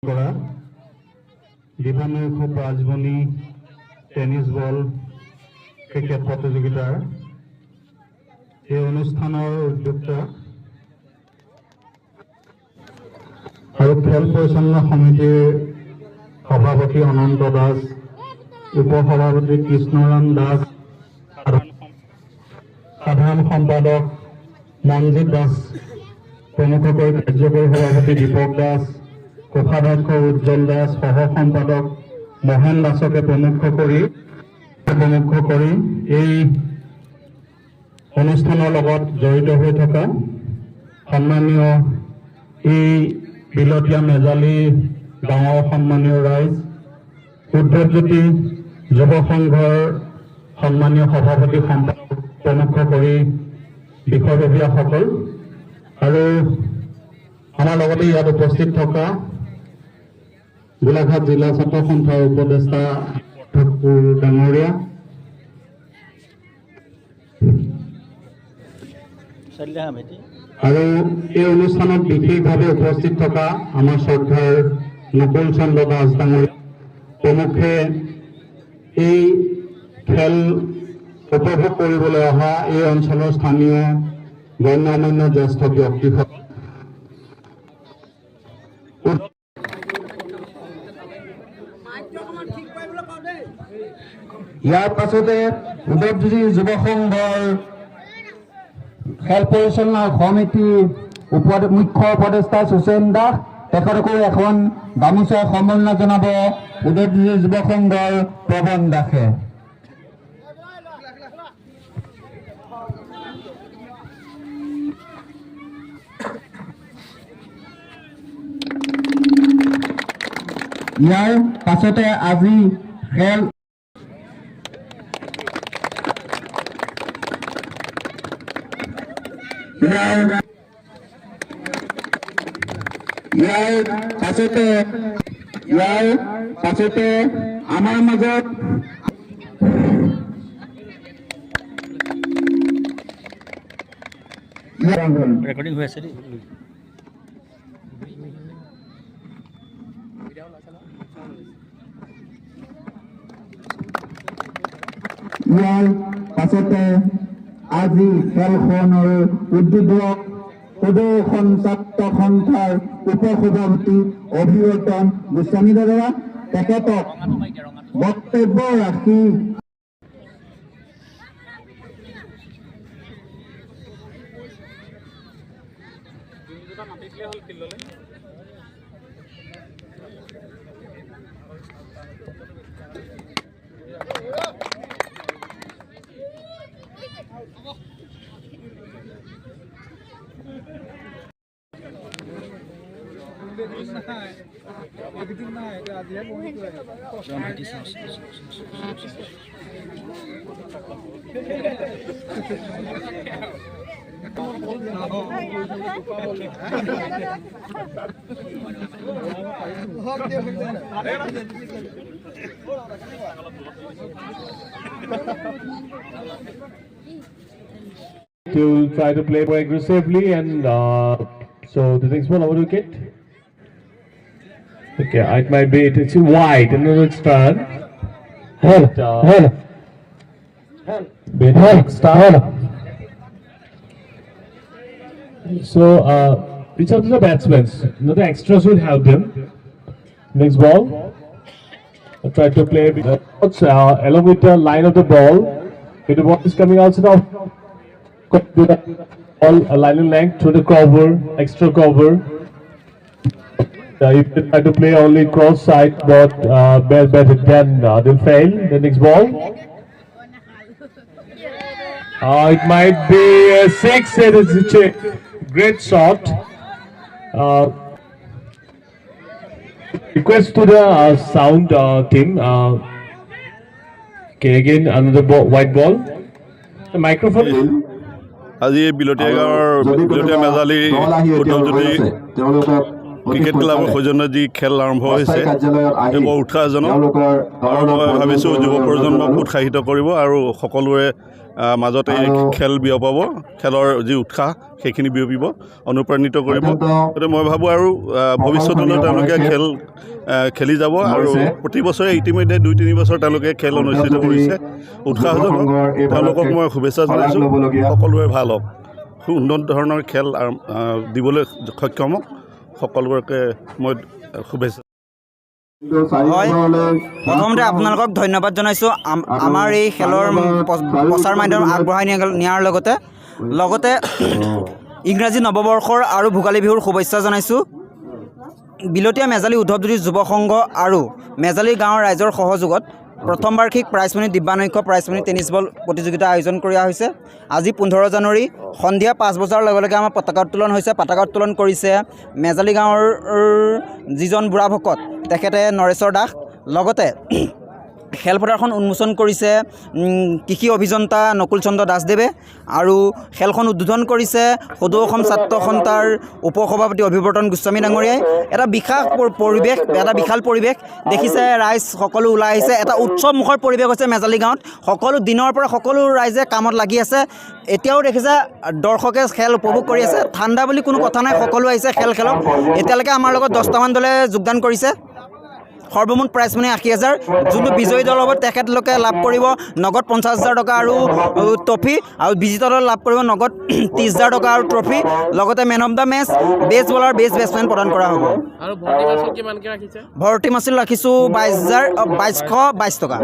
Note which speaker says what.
Speaker 1: কৰা দীপানৈশ প্ৰাজমণি tennis ball cricket প্ৰতিযোগিতাৰ এই অনুষ্ঠানৰ উদ্যোক্তা আৰু খেল পৰিচালনা সমিতিৰ সভাপতি অনন্ত দাস, উপসভাপতি কৃষ্ণৰাম দাস, সাধাৰণ সম্পাদক মনজিৎ দাস প্ৰমুখকৈ কাৰ্যকৰী সভাপতি দীপক দাস, কোষাধ্যক্ষ উজ্জ্বল দাস, সহ সম্পাদক মহেন দাসকে প্ৰমুখ কৰি এই অনুষ্ঠানৰ লগত জড়িত হৈ থকা সন্মানীয় এই বিলতীয়া মেজালি গাঁৱৰ সন্মানীয় ৰাইজ, উদ্ধৱজ্যোতি যুৱ সংঘৰ সন্মানীয় সভাপতি সম্পাদক প্ৰমুখ কৰি বিষয়ববীয়াসকল আৰু আমাৰ লগতে ইয়াত উপস্থিত থকা গোলাঘাট জিলা ছাত্ৰ সন্থাৰ উপদেষ্টা ঠাকুৰ ডাঙৰীয়া, আৰু এই অনুষ্ঠানত বিশেষভাৱে উপস্থিত থকা আমাৰ শ্ৰদ্ধাৰ নকুল চন্দ্ৰ দাস ডাঙৰীয়া প্ৰমুখে এই খেল উপভোগ কৰিবলৈ অহা এই অঞ্চলৰ স্থানীয় গণ্যমান্য জ্যেষ্ঠ ব্যক্তিসকল,
Speaker 2: ইয়াৰ পাছতে উদ্ধৱজ্যোতি যুৱ সংঘৰ খেল পৰিচালনা সমিতিৰ মুখ্য উপদেষ্টা সুচেন দাস, তেখেতকো এখন গামোচা সম্বৰ্ধনা জনাব উদ্ধৱজ্যোতি যুৱ সংঘৰ প্ৰবন দাসে। ইয়াৰ পাছতে আজি খেল ইয়াৰ পাছতে আমাৰ মাজত
Speaker 3: ৰেকৰ্ডিং হৈ আছে দেই।
Speaker 2: ইয়াৰ পাছতে আজি খেলখনৰ উদ্বোধক প্ৰদৰ্শন ছাত্ৰ সন্থাৰ উপসভাপতি অভিৱৰ্তন গোস্বামী দাদা, তেখেতক বক্তব্য ৰাখি
Speaker 4: to try to play more aggressively, and so the next one over wicket. Okay, it might be it's wide and then it's turn. So each of the batsmen, the extras will help them. Next ball, try to play along with the line of the ball. If the ball is coming outside of all a line and length to the cover, extra cover. You can try to play only cross side, but better than they'll fail. The next ball. It might be a 6. It is a great shot. Request to the sound team. Okay, again another white ball. The microphone.
Speaker 5: আজি বিলতীয়া গাঁৱৰ বিলতীয়া মেজালি উদ্ধৱজ্যোতি cricket ক্লাবৰ সৌজন্যত যি খেল আৰম্ভ হৈছে এই বৰ উৎসাহজনক আৰু মই ভাবিছোঁ যুৱ প্ৰজন্মক উৎসাহিত কৰিব আৰু সকলোৰে মাজত এই খেল বিয়পাব খেলৰ যি উৎসাহ সেইখিনি বিয়পিব অনুপ্ৰাণিত কৰিব গতিকে মই ভাবোঁ আৰু ভৱিষ্যতলৈ তেওঁলোকে খেল খেলি যাব আৰু প্ৰতি বছৰে ইতিমধ্যে 2-3 বছৰ তেওঁলোকে খেল অনুষ্ঠিত কৰিছে উৎসাহজনক তেওঁলোকক মই শুভেচ্ছা জনাইছোঁ সকলোৰে ভাল হওক উন্নত ধৰণৰ খেল দিবলৈ সক্ষম হওক সকলোকে মই শুভেচ্ছা
Speaker 6: হয় প্ৰথমতে আপোনালোকক ধন্যবাদ জনাইছোঁ আমাৰ এই খেলৰ প্ৰচাৰ মাধ্যম আগবঢ়াই নিয়াৰ লগতে ইংৰাজী নৱবৰ্ষৰ আৰু ভোগালী বিহুৰ শুভেচ্ছা জনাইছোঁ বিলতীয়া মেজালী উদ্ধৱজ্যোতি যুৱ সংঘ আৰু মেজালী গাঁৱৰ ৰাইজৰ সহযোগত প্ৰথম বাৰ্ষিক প্ৰাইজমণি দিব্যানৈক্য প্ৰাইজমণি টেনিছ বল প্ৰতিযোগিতা আয়োজন কৰা হৈছে আজি 15 জানুৱাৰী সন্ধিয়া 5 বজাৰ লগে লগে আমাৰ পতাকা উত্তোলন হৈছে পতাকা উত্তোলন কৰিছে মেজালী গাঁৱৰ যিজন বুঢ়া ভকত তেখেতে নৰেশ্বৰ দাস লগতে খেলপথাৰখন উন্মোচন কৰিছে কৃষি অভিযন্তা নকুল চন্দ্ৰ দাসদেৱে আৰু খেলখন উদ্বোধন কৰিছে সদৌ অসম ছাত্ৰ সন্থাৰ উপসভাপতি অভিৱৰ্তন গোস্বামী ডাঙৰীয়াই এটা বিশাল পৰিৱেশ দেখিছে ৰাইজ সকলো ওলাই আহিছে এটা উৎসৱমুখৰ পৰিৱেশ হৈছে মেজালী গাঁৱত সকলো দিনৰ পৰা সকলো ৰাইজে কামত লাগি আছে এতিয়াও দেখিছে দৰ্শকে খেল উপভোগ কৰি আছে ঠাণ্ডা বুলি কোনো কথা নাই সকলো আহিছে খেলক এতিয়ালৈকে আমাৰ লগত 10টামান দলে যোগদান কৰিছে সৰ্বমুঠ প্ৰাইজমণি 80,000 যোনটো বিজয়ী দল হ'ব তেখেতলোকে লাভ কৰিব নগদ 50,000 টকা আৰু ট্ৰফি আৰু বিজেতা দল লাভ কৰিব নগদ 30,000 টকা আৰু ট্ৰফি লগতে man of the match best bowler best batsmen প্ৰদান কৰা হ'ব
Speaker 7: আৰু ভৰ্তি মাচুল কিমানকৈ ৰাখিছে
Speaker 6: ভৰ্তি মাচুল ৰাখিছোঁ 22,22 টকা